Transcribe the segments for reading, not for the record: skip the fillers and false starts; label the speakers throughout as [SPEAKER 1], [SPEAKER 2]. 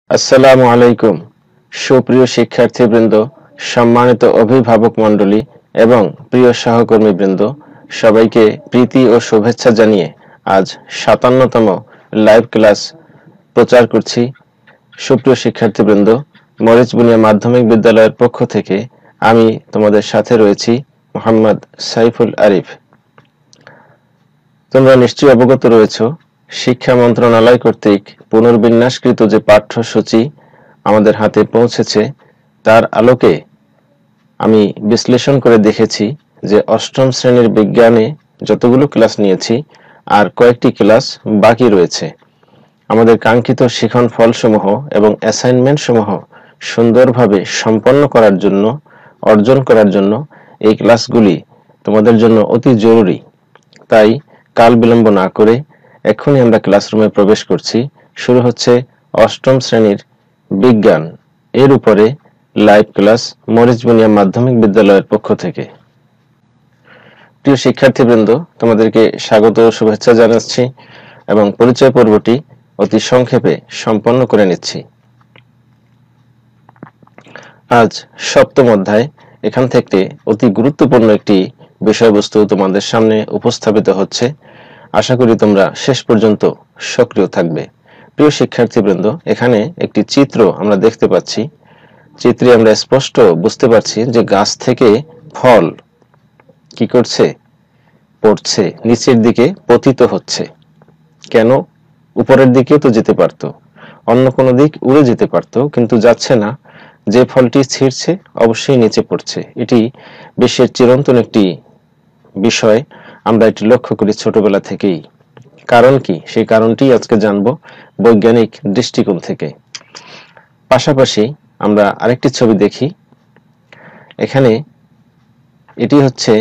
[SPEAKER 1] আসসালামু আলাইকুম। সুপ্রিয় শিক্ষার্থীবৃন্দ, সম্মানিত অভিভাবক মণ্ডলী এবং প্রিয় সহকর্মীবৃন্দ, সবাইকে প্রীতি ও শুভেচ্ছা জানিয়ে আজ ৫৭তম লাইভ ক্লাস প্রচার করছি। সুপ্রিয় শিক্ষার্থীবৃন্দ, মরিচবুনিয়া মাধ্যমিক বিদ্যালয়ের পক্ষ থেকে আমি তোমাদের সাথে রয়েছি মোহাম্মদ সাইফুল আরিফ। তোমরা নিশ্চয়ই অবগত রয়েছো, শিক্ষা মন্ত্রণালয় কর্তৃক পুনর্বিন্যাসকৃত যে পাঠ্যসূচি আমাদের হাতে পৌঁছেছে তার আলোকে আমি বিশ্লেষণ করে দেখেছি যে অষ্টম শ্রেণীর বিজ্ঞানে যতগুলো ক্লাস নিয়েছি আর কয়েকটি ক্লাস বাকি রয়েছে। আমাদের কাঙ্ক্ষিত শিখন ফলসমূহ এবং অ্যাসাইনমেন্ট সমূহ সুন্দরভাবে সম্পন্ন করার জন্য, অর্জন করার জন্য এই ক্লাসগুলি তোমাদের জন্য অতি জরুরি। তাই কাল বিলম্ব না করে এখনই আমরা ক্লাসরুমে প্রবেশ করছি। শুরু হচ্ছে অষ্টম শ্রেণীর বিজ্ঞান এর উপরে লাইভ ক্লাস মরিচবুনিয়া মাধ্যমিক বিদ্যালয়ের পক্ষ থেকে। প্রিয় শিক্ষার্থীবৃন্দ, তোমাদেরকে স্বাগত ও শুভেচ্ছা জানাচ্ছি এবং পরিচয় পর্বটি অতি সংক্ষেপে সম্পন্ন করে নিচ্ছি। আজ সপ্তম অধ্যায়, এখান থেকে অতি গুরুত্বপূর্ণ একটি বিষয়বস্তু তোমাদের সামনে উপস্থাপিত হচ্ছে। আশা করি তোমরা শেষ পর্যন্ত সক্রিয় থাকবে। প্রিয় শিক্ষার্থীবৃন্দ, এখানে একটি চিত্র আমরা দেখতে পাচ্ছি। চিত্রে আমরা স্পষ্ট বুঝতে পারছি যে গাছ থেকে ফল কি করছে, পড়ছে, নিচের দিকে পতিত হচ্ছে। কেন? উপরের দিকে তো যেতে পারতো, অন্য কোনো দিক উড়ে যেতে পারতো, কিন্তু যাচ্ছে না। যে ফলটি ছিঁড়ছে অবশ্যই নিচে পড়ছে। এটি বিশ্বের চিরন্তন একটি বিষয়, আমরা এটি লক্ষ্য করি ছোটবেলা থেকেই। কারণ কি? সেই কারণটি আজকে জানবো বৈজ্ঞানিক দৃষ্টিকোণ থেকে। পাশাপাশি আমরা আরেকটি ছবি দেখি। এখানে এটি হচ্ছে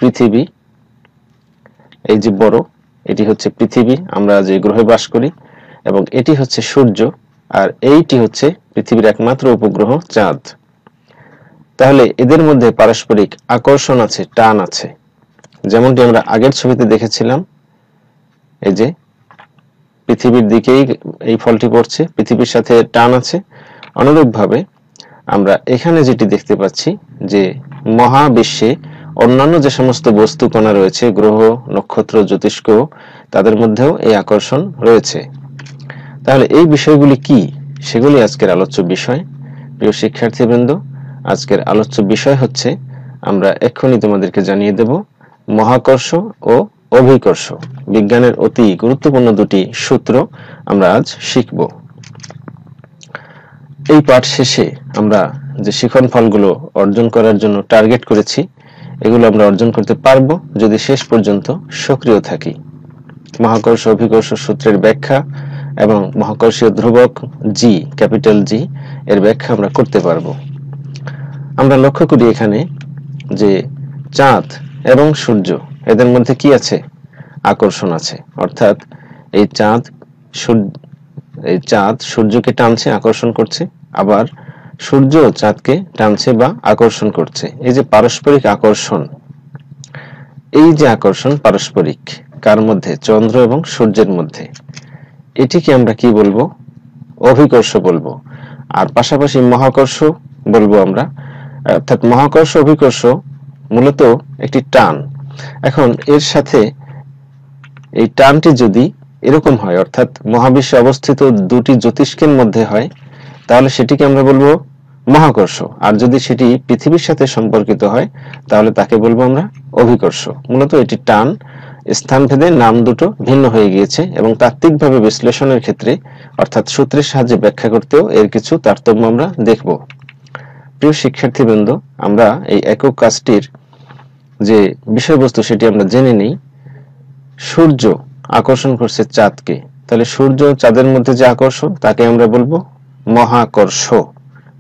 [SPEAKER 1] পৃথিবী। এই যে বড়, এটি হচ্ছে পৃথিবী, আমরা যে গ্রহে বাস করি, এবং এটি হচ্ছে সূর্য, আর এইটি হচ্ছে পৃথিবীর একমাত্র উপগ্রহ চাঁদ। তাহলে এদের মধ্যে পারস্পরিক আকর্ষণ আছে, টান আছে। যেমনটি আমরা আগের ছবিতে দেখেছিলাম, এই যে পৃথিবীর দিকেই এই ফলটি পড়ছে, পৃথিবীর সাথে টান আছে। অনুরূপভাবে আমরা এখানে যেটি দেখতে পাচ্ছি যে মহাবিশ্বে অন্যান্য যে সমস্ত বস্তু কণা রয়েছে, গ্রহ, নক্ষত্র, জ্যোতিষ্ক, তাদের মধ্যেও এই আকর্ষণ রয়েছে। তাহলে এই বিষয়গুলি কি, সেগুলি আজকের আলোচ্য বিষয়। প্রিয় শিক্ষার্থীবৃন্দ, আজকের আলোচ্য বিষয় হচ্ছে, আমরা এক্ষুনি তোমাদেরকে জানিয়ে দেব, মহাকর্ষ ও অভিকর্ষ। বিজ্ঞানের অতি গুরুত্বপূর্ণ দুটি সূত্র আমরা আজ শিখব। এই পাঠ শেষে আমরা যে শিখন ফলগুলো অর্জন করার জন্য টার্গেট করেছি, এগুলো আমরা অর্জন করতে পারবো যদি শেষ পর্যন্ত সক্রিয় থাকি। মহাকর্ষ অভিকর্ষ সূত্রের ব্যাখ্যা এবং মহাকর্ষীয় ধ্রুবক জি, ক্যাপিটাল জি, এর ব্যাখ্যা আমরা করতে পারবো। আমরা লক্ষ্য করি এখানে যে চাঁদ এবং সূর্য, এদের মধ্যে কি আছে? আকর্ষণ আছে। অর্থাৎ এই চাঁদ সূর্যকে টানছে, আকর্ষণ করছে, আবার সূর্য চাঁদকে টানছে বা আকর্ষণ করছে। এই যে পারস্পরিক আকর্ষণ, এই যে আকর্ষণ পারস্পরিক, কার মধ্যে? চন্দ্র এবং সূর্যের মধ্যে। এটিকে আমরা কি বলবো? অভিকর্ষ বলবো। আর পাশাপাশি মহাকর্ষ বলবো আমরা। অর্থাৎ মহাকর্ষ অভিকর্ষ মূলত একটি টান। এখন এর সাথে এই টানটি যদি এরকম হয়, অর্থাৎ মহাবিশ্বে অবস্থিত দুটি জ্যোতিষ্কের মধ্যে হয়, তাহলে সেটিকে আমরা বলবো মহাকর্ষ। আর যদি সেটি পৃথিবীর সাথে সম্পর্কিত হয়, তাহলে তাকে বলবো আমরা অভিকর্ষ। মূলত এটি টান, স্থানভেদে নাম দুটো ভিন্ন হয়ে গিয়েছে, এবং তাত্ত্বিকভাবে বিশ্লেষণের ক্ষেত্রে অর্থাৎ সূত্রের সাহায্যে ব্যাখ্যা করতেও এর কিছু তারতম্য আমরা দেখব। প্রিয় শিক্ষার্থীবৃন্দ, আমরা এই একক কাজটির যে বিষয়বস্তু সেটি আমরা জেনে নিই। সূর্য আকর্ষণ করছে চাঁদকে, তাহলে সূর্য চাঁদের মধ্যে যে আকর্ষণ, তাকে আমরা বলবো মহাকর্ষ।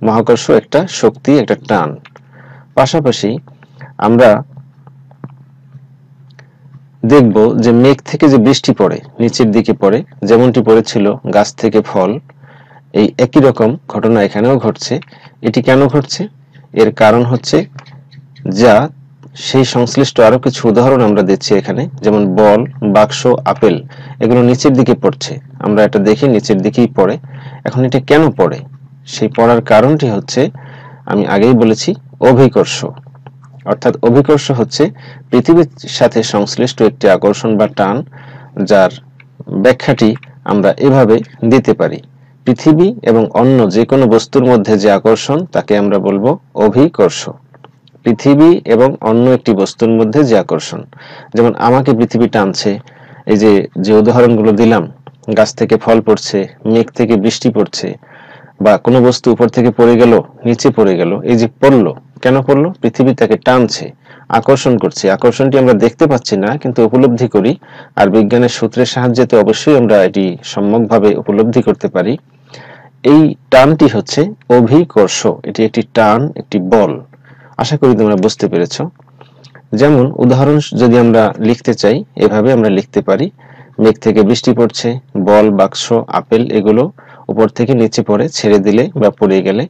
[SPEAKER 1] মহাকর্ষ একটা শক্তি, একটা টান। পাশাপাশি আমরা দেখব যে মেঘ থেকে যে বৃষ্টি পড়ে, নিচের দিকে পড়ে, যেমনটি পড়েছিল গাছ থেকে ফল, এই একই রকম ঘটনা এখানেও ঘটছে। এটি কেন ঘটছে? এর কারণ হচ্ছে যা সেই সংশ্লিষ্ট আরো কিছু উদাহরণ আমরা দিচ্ছি এখানে, যেমন বল, বাক্স, আপেল, এগুলো নিচের দিকে পড়ছে। আমরা এটা দেখি নিচের দিকেই পড়ে, এখন এটা কেন পড়ে? সেই পড়ার কারণটি হচ্ছে আমি আগেই বলেছি অভিকর্ষ। অর্থাৎ অভিকর্ষ হচ্ছে পৃথিবীর সাথে সংশ্লিষ্ট একটি আকর্ষণ বা টান, যার ব্যাখ্যাটি আমরা এভাবে দিতে পারি। পৃথিবী এবং অন্য যে কোনো বস্তুর মধ্যে যে আকর্ষণ তাকে আমরা বলবো অভিকর্ষ। পৃথিবী এবং অন্য একটি বস্তুর মধ্যে যে আকর্ষণ, যেমন আমাকে পৃথিবী টানছে, এই যে যে উদাহরণগুলো দিলাম, গাছ থেকে ফল পড়ছে, মেঘ থেকে বৃষ্টি পড়ছে, বা কোনো বস্তু উপর থেকে পড়ে গেল, নিচে পড়ে গেল, এই যে পড়লো, কেন পড়লো? পৃথিবী তাকে টানছে, আকর্ষণ করছে। আকর্ষণটি আমরা দেখতে পাচ্ছি না, কিন্তু উপলব্ধি করি, আর বিজ্ঞানের সূত্রের সাহায্যে তো অবশ্যই আমরা এটি সম্যকভাবে উপলব্ধি করতে পারি। এই টানটি হচ্ছে অভিকর্ষ। এটি একটি টান, একটি বল। আশা করি তোমরা বুঝতে পেরেছো। যেমন উদাহরণ যদি আমরা লিখতে চাই, এভাবে আমরা লিখতে পারি, মেঘ থেকে বৃষ্টি পড়ছে, বল, বাক্স, আপেল এগুলো উপর থেকে নিচে পড়ে, ছেড়ে দিলে বা পড়ে গেলে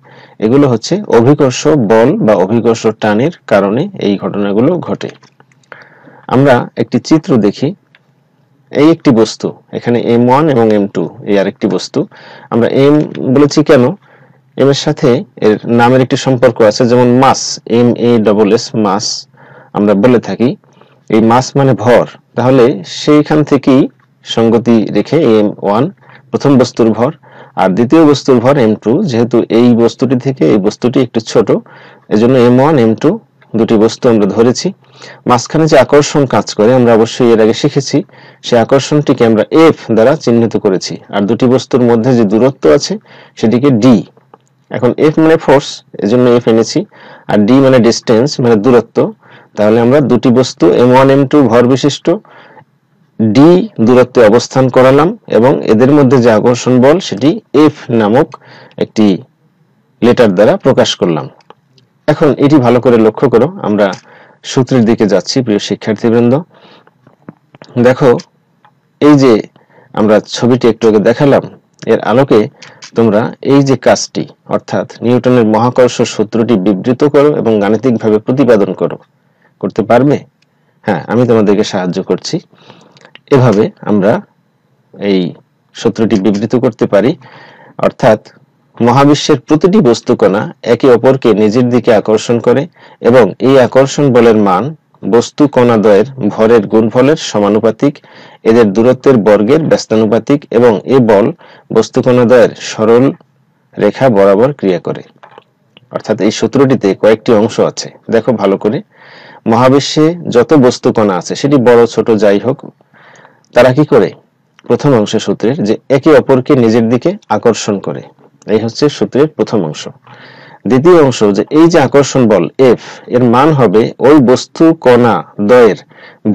[SPEAKER 1] এগুলো হচ্ছে অভিকর্ষ বল বা অভিকর্ষ টানের কারণে এই ঘটনাগুলো ঘটে। আমরা একটি চিত্র দেখি। এই একটি বস্তু, এখানে M1 এবং M2, এই আরেকটি বস্তু। আমরা M বলেছি কেন? এম এর সাথে এর নামের একটি সম্পর্ক আছে, যেমন মাস, MASS, মাস আমরা বলে থাকি। এই মাস মানে ভর, তাহলে সেইখান থেকেই সঙ্গতি রেখে M1 প্রথম বস্তুর ভর, আর দ্বিতীয় বস্তুর ভর M2। যেহেতু এই বস্তুটি থেকে এই বস্তুটি একটু ছোট, এজন্য M1 M2 দুটি বস্তু আমরা ধরেছি। মাঝখানে যে আকর্ষণ কাজ করে আমরা অবশ্যই এর আগে শিখেছি, সেই আকর্ষণটিকে আমরা F দ্বারা চিহ্নিত করেছি, আর দুটি বস্তুর মধ্যে যে দূরত্ব আছে সেটিকে D। এখন F মানে ফোর্স, এজন্য F এনেছি, আর D মানে ডিসটেন্স, মানে দূরত্ব। তাহলে আমরা দুটি বস্তু M1 M2 ভর বিশিষ্ট D দূরত্বে অবস্থান করালাম, এবং এদের মধ্যে যে আকর্ষণ বল সেটি F নামক একটি লেটার দ্বারা প্রকাশ করলাম। এখন এটি ভালো করে লক্ষ্য করো, আমরা সূত্রের দিকে যাচ্ছি। প্রিয় শিক্ষার্থীবৃন্দ, দেখো এই যে আমরা ছবিটি একটু আগে দেখালাম, এর আলোকে তোমরা এই যে কাজটি, অর্থাৎ নিউটনের মহাকর্ষ সূত্রটি বিবৃত করো এবং গাণিতিকভাবে প্রতিপাদন করো। করতে পারবে? হ্যাঁ, আমি তোমাদেরকে সাহায্য করছি। এভাবে আমরা এই সূত্রটি বিবৃত করতে পারি, অর্থাৎ মহাবিশ্বের প্রতিটি বস্তুকণা একে অপরকে নিজের দিকে আকর্ষণ করে, এবং এই আকর্ষণ বলের মান বস্তু কণাদ্বয়ের ভরের গুণফলের সমানুপাতিক, এদের দূরত্বের বর্গের ব্যস্তানুপাতিক, এবং এ বল বস্তু কণাদ্বয়ের সরল রেখা বরাবর ক্রিয়া করে। অর্থাৎ এই সূত্রটিতে কয়েকটি অংশ আছে, দেখো ভালো করে। মহাবিশ্বে যত বস্তু কণা আছে, সেটি বড় ছোট যাই হোক, তারা কি করে? প্রথম অংশ সূত্রের, যে একে অপরকে নিজের দিকে আকর্ষণ করে, এই হচ্ছে সূত্রের প্রথম অংশ। দ্বিতীয় অংশ, যে এই যে আকর্ষণ বল F, এর মান হবে ওই বস্তু কণা দ্বয়ের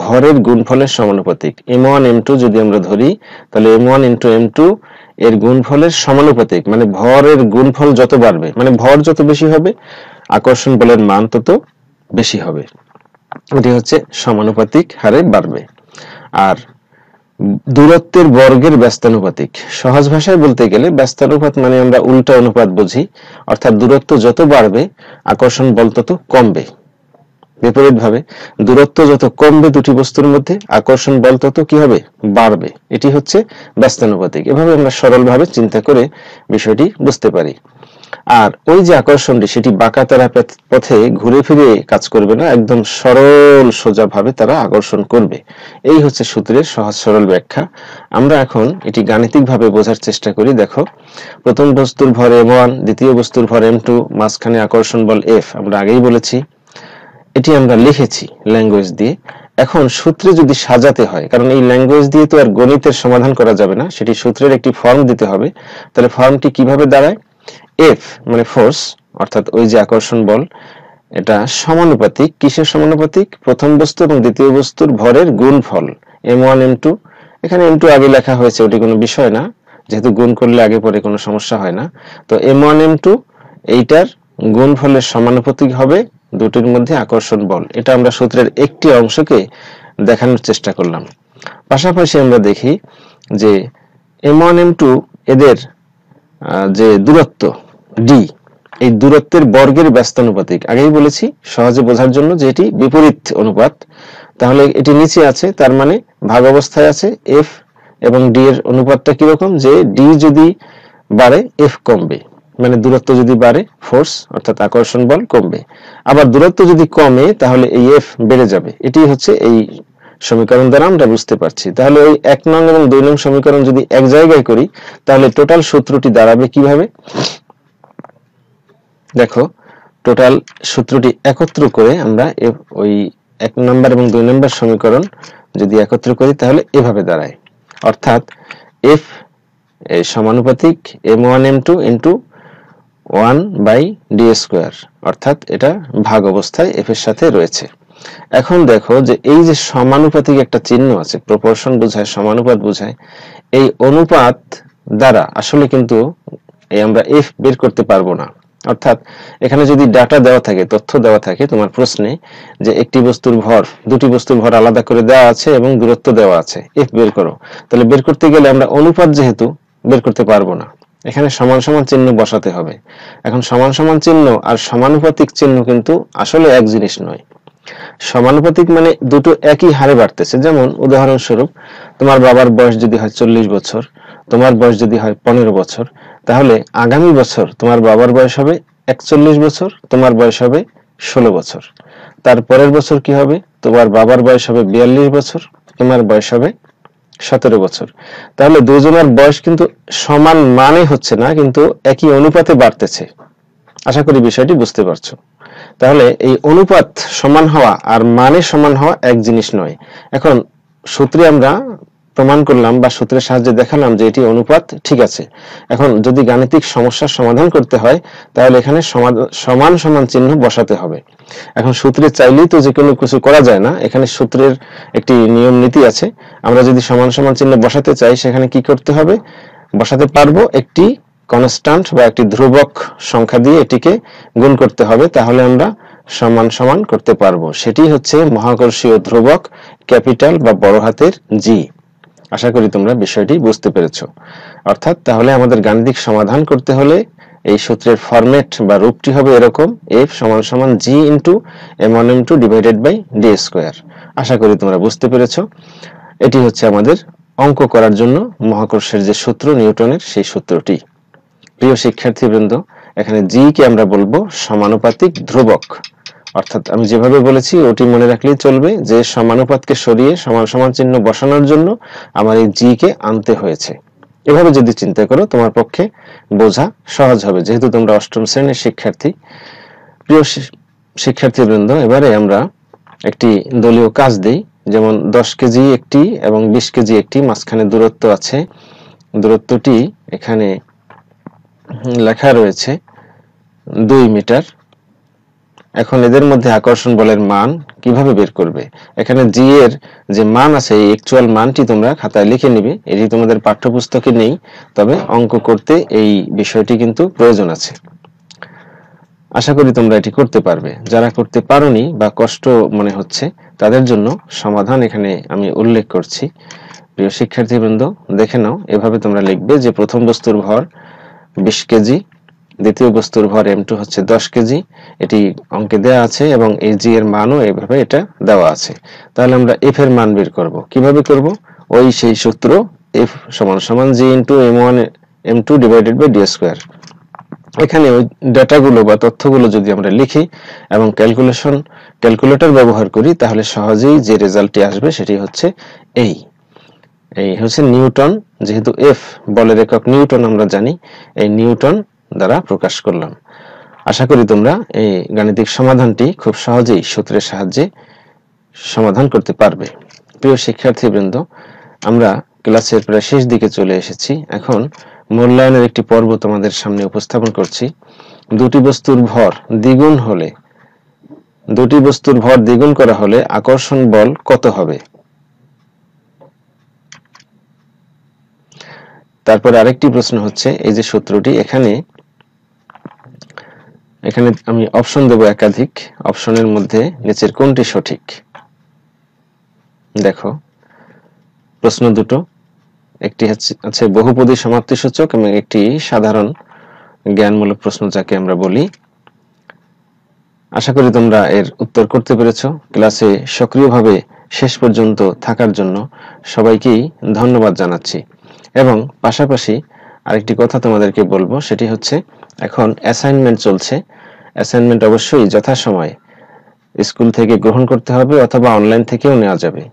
[SPEAKER 1] ভরের গুণফলের সমানুপাতিক। M1 M2 যদি আমরা ধরি, তাহলে M1 × M2 এর গুণফলের সমানুপাতিক, মানে ভরের গুণফল যত বাড়বে, মানে ভর যত বেশি হবে আকর্ষণ বলের মান তত বেশি হবে। এটি হচ্ছে সমানুপাতিক হারে বাড়বে। আর দূরত্বের বর্গের ব্যস্তানুপাতিক, সহজ ভাষায় বলতে গেলে ব্যস্তানুপাত মানে আমরা উল্টা অনুপাত বুঝি, অর্থাৎ দূরত্ব যত বাড়বে আকর্ষণ বল তত কমবে। বিপরীতভাবে দূরত্ব যত কমবে দুটি বস্তুর মধ্যে, আকর্ষণ বল তত কি হবে? বাড়বে। এটি হচ্ছে ব্যস্তানুপাতিক। এভাবে আমরা সরলভাবে চিন্তা করে বিষয়টি বুঝতে পারি। আর ওই যে আকর্ষণটি, সেটি বাঁকাতারা পথে ঘুরে ফিরে কাজ করবে না, একদম সরল সোজা ভাবে তারা আকর্ষণ করবে। এই হচ্ছে সূত্রের সহজ সরল ব্যাখ্যা। আমরা এখন এটি গাণিতিকভাবে বোঝার চেষ্টা করি। দেখো, প্রথম বস্তুর ভর M1, দ্বিতীয় বস্তুর ভর M2, মাঝখানে আকর্ষণ বল F, আমরা আগেই বলেছি। এটি আমরা লিখেছি ল্যাঙ্গুয়েজ দিয়ে। এখন সূত্রে যদি সাজাতে হয়, কারণ এই ল্যাঙ্গুয়েজ দিয়ে তো আর গণিতের সমাধান করা যাবে না, সেটি সূত্রের একটি ফর্ম দিতে হবে। তাহলে ফর্মটি কিভাবে দাঁড়ায়? F মানে ফোর্স, অর্থাৎ ওই যে আকর্ষণ বল, এটা সমানুপাতিক, কিসের সমানুপাতিক? প্রথম বস্তু এবং দ্বিতীয় বস্তুর ভরের গুণফল M1 M2। এখানে M2 আগে লেখা হয়েছে, ওটি কোনো বিষয় না, যেহেতু গুণ করলে আগে পরে কোনো সমস্যা হয় না। তো M1 M2 এইটার গুণফলের সমানুপাতিক হবে দুটির মধ্যে আকর্ষণ বল। এটা আমরা সূত্রের একটি অংশকে দেখানোর চেষ্টা করলাম। পাশাপাশি আমরা দেখি যে M1 M2 এদের যে দূরত্ব D, এই দূরত্বের বর্গের ব্যস্তানুপাতিক। আগেই বলেছি সহজে বোঝার জন্য যে এটি বিপরীত অনুপাত। তাহলে এটি নিচে আছে, তার মানে ভাগ অবস্থায় আছে F এবং D এর অনুপাতটা কিরকম? যে D যদি বাড়ে এফ কমবে, মানে দূরত্ব যদি বাড়ে ফোর্স অর্থাৎ আকর্ষণ বল কমবে, আবার দূরত্ব যদি কমে তাহলে এই এফ বেড়ে যাবে। এটি হচ্ছে এই সমীকরণ দ্বারা আমরা বুঝতে পারছি। তাহলে ওই 1 নং এবং 2 নং সমীকরণ যদি এক জায়গায় করি তাহলে টোটাল সূত্রটি দাঁড়াবে কিভাবে? দেখো, টোটাল সূত্রটি একত্র করে আমরা ওই 1 নম্বর এবং 2 নম্বর সমীকরণ যদি একত্র করি তাহলে এভাবে দাঁড়ায়, অর্থাৎ এফ সমানুপাতিক m1 m2 ইন্টু 1/d², অর্থাৎ এটা ভাগ অবস্থায় এফ এর সাথে রয়েছে। এখন দেখো যে এই যে সমানুপাতিক একটা চিহ্ন আছে, প্রপোর্শন বোঝায়, সমানুপাত বোঝায়, এই অনুপাত দ্বারা আসলে কিন্তু আমরা এফ বের করতে পারবো না। অর্থাৎ এখানে যদি ডাটা দেওয়া থাকে, তথ্য দেওয়া থাকে তোমার প্রশ্নে যে একটি বস্তুর ভর, দুটি বস্তুর ভর আলাদা করে দেওয়া আছে এবং দূরত্ব দেওয়া আছে, এফ বের করো, তাহলে বের করতে গেলে আমরা অনুপাত যেহেতু বের করতে পারবো না, এখানে সমান সমান চিহ্ন বসাতে হবে। এখন সমান সমান চিহ্ন আর সমানুপাতিক চিহ্ন কিন্তু আসলে এক জিনিস নয়। সমানুপাতিক মানে দুটো একই হারে বাড়তেছে। যেমন উদাহরণস্বরূপ, তোমার বাবার বয়স যদি হয় 40 বছর, তোমার বয়স যদি হয় 15 বছর, তাহলে আগামী বছর তোমার বাবার বয়স হবে 41 বছর, তোমার বয়স হবে 16 বছর। তারপরের বছর কি হবে? তোমার বাবার বয়স হবে 42 বছর, তোমার বয়স হবে 17 বছর। তাহলে দুজনের বয়স কিন্তু সমান মানে হচ্ছে না, কিন্তু একই অনুপাতে বাড়তেছে। আশা করি বিষয়টি বুঝতে পারছো। তাহলে এই অনুপাত সমান হওয়া আর মানে সমান হওয়া এক জিনিস নয়। এখন সূত্রে আমরা প্রমাণ করলাম বা সূত্রের সাহায্যে দেখালাম যে এটি অনুপাত, ঠিক আছে। এখন যদি গাণিতিক সমস্যার সমাধান করতে হয় তাহলে এখানে সমান সমান চিহ্ন বসাতে হবে। এখন সূত্রে চাইলেই তো যে কোনো কিছু করা যায় না, এখানে সূত্রের একটি নিয়ম নীতি আছে। আমরা যদি সমান সমান চিহ্ন বসাতে চাই সেখানে কি করতে হবে? বসাতে পারবো একটি কনস্ট্যান্ট বা একটি ধ্রুবক সংখ্যা দিয়ে এটিকে গুণ করতে হবে, তাহলে আমরা সমান সমান করতে পারবো। সেটি হচ্ছে মহাকর্ষীয় ধ্রুবক ক্যাপিটাল বা বড় হাতের জি। আশা করি তোমরা বিষয়টি বুঝতে পেরেছো। অর্থাৎ তাহলে আমাদের গাণিতিক সমাধান করতে হলে এই সূত্রের ফরম্যাট বা রূপটি হবে এরকম, f সমান সমান g into m1 m2 divided by d²। আশা করি তোমরা বুঝতে পেরেছো। এটি হচ্ছে আমাদের অঙ্ক করার জন্য মহাকর্ষের যে সূত্র নিউটনের, সেই সূত্রটি। প্রিয় শিক্ষার্থীবৃন্দ, এখানে জি কে আমরা বলবো সমানুপাতিক ধ্রুবক। অর্থাৎ আমি যেভাবে বলেছি ওটি মনে রাখলেই চলবে যে সমানুপাতকে সরিয়ে সমান সমান চিহ্ন বসানোর জন্য আমার এই জি কে আনতে হয়েছে। এভাবে যদি চিন্তা করো তোমার পক্ষে বোঝা সহজ হবে, যেহেতু তোমরা অষ্টম শ্রেণীর শিক্ষার্থী। প্রিয় শিক্ষার্থীবৃন্দ, এবারে আমরা একটি দলীয় কাজ দেই। যেমন 10 কেজি একটি এবং 20 কেজি একটি, মাঝখানে দূরত্ব আছে। দূরত্বটি এখানে লেখা রয়েছে 2 মিটার। এখন এদের মধ্যে আকর্ষণ বলের মান কিভাবে বের করবে? এখানে জি এর যে মান আছে, এই অ্যাকচুয়াল মানটি তোমরা খাতায় লিখে নিবে। এটি তোমাদের পাঠ্যপুস্তকে নেই, তবে অঙ্ক করতে এই বিষয়টি কিন্তু প্রয়োজন আছে। আশা করি তোমরা এটি করতে পারবে। যারা করতে পারোনি বা কষ্ট মনে হচ্ছে তাদের জন্য সমাধান এখানে আমি উল্লেখ করছি। প্রিয় শিক্ষার্থীবৃন্দ, দেখে নাও। এভাবে তোমরা লিখবে যে প্রথম বস্তুর ভর 20 কেজি, দ্বিতীয় বস্তুর ভর m2 হচ্ছে 10 কেজি। এটি অঙ্কে দেওয়া আছে এবং এই জি এর মানও এভাবে এটা দেওয়া আছে। তাহলে আমরা এফ এর মান বের করব। কিভাবে করব? ওই সেই সূত্র, এফ সমান সমান জি into m1 m2 divided by d²। এখানে ওই ডাটাগুলো বা তথ্যগুলো যদি আমরা লিখি এবং ক্যালকুলেটর ব্যবহার করি তাহলে সহজেই যে রেজাল্টটি আসবে সেটি হচ্ছে এই হচ্ছে নিউটন। যেহেতু এফ বলের একক নিউটন আমরা জানি, এই নিউটন দ্বারা প্রকাশ করলাম। আশা করি তোমরা এই গাণিতিক সমাধানটি খুব সহজেই সূত্রের সাহায্যে সমাধান করতে পারবে। প্রিয় শিক্ষার্থীবৃন্দ, আমরা ক্লাসের প্রায় শেষ দিকে চলে এসেছি। এখন মূল্যায়নের একটি পর্ব তোমাদের সামনে উপস্থাপন করছি। দুটি বস্তুর ভর দ্বিগুণ করা হলে আকর্ষণ বল কত হবে? তারপর আরেকটি প্রশ্ন হচ্ছে, এই যে সূত্রটি, এখানে আমি অপশন দেব একাধিক। অপশনের মধ্যে নিচের কোনটি সঠিক? দেখো, প্রশ্ন দুটো, একটি আছে বহুপদী সমাপ্তি সূচক এবং একটি সাধারণ জ্ঞানমূলক প্রশ্ন যাকে আমরা বলি। আশা করি তোমরা এর উত্তর করতে পেরেছো। ক্লাসে সক্রিয়ভাবে শেষ পর্যন্ত থাকার জন্য সবাইকেই ধন্যবাদ জানাচ্ছি এবং পাশাপাশি আরেকটি কথা তোমাদেরকে বলবো, সেটি হচ্ছে এখন অ্যাসাইনমেন্ট চলছে। অ্যাসাইনমেন্ট অবশ্যই যথাসময়ে স্কুল থেকে গ্রহণ করতে হবে অথবা অনলাইন থেকেও নেওয়া যাবে।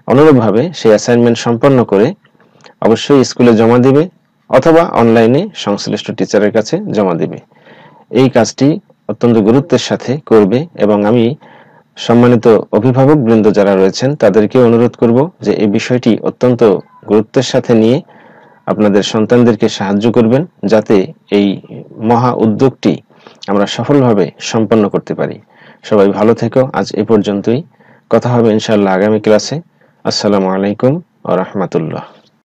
[SPEAKER 1] অনুরূপভাবে সেই অ্যাসাইনমেন্ট সম্পন্ন করে অবশ্যই স্কুলে জমা দিবে অথবা অনলাইনে সংশ্লিষ্ট টিচারের কাছে জমা দিবে। এই কাজটি অত্যন্ত গুরুত্বের সাথে করবে এবং আমি সম্মানিত অভিভাবকবৃন্দ যারা রয়েছেন তাদেরকে অনুরোধ করব যে এই বিষয়টি অত্যন্ত গুরুত্বের সাথে নিয়ে আপনাদের সন্তানদেরকে সাহায্য করবেন, যাতে এই মহা উদ্যোগটি আমরা সফলভাবে সম্পন্ন করতে পারি। সবাই ভালো থেকো। আজ এ পর্যন্তই। কথা হবে ইনশাআল্লাহ আগামী ক্লাসে। আসসালামু আলাইকুম ওয়া রাহমাতুল্লাহ।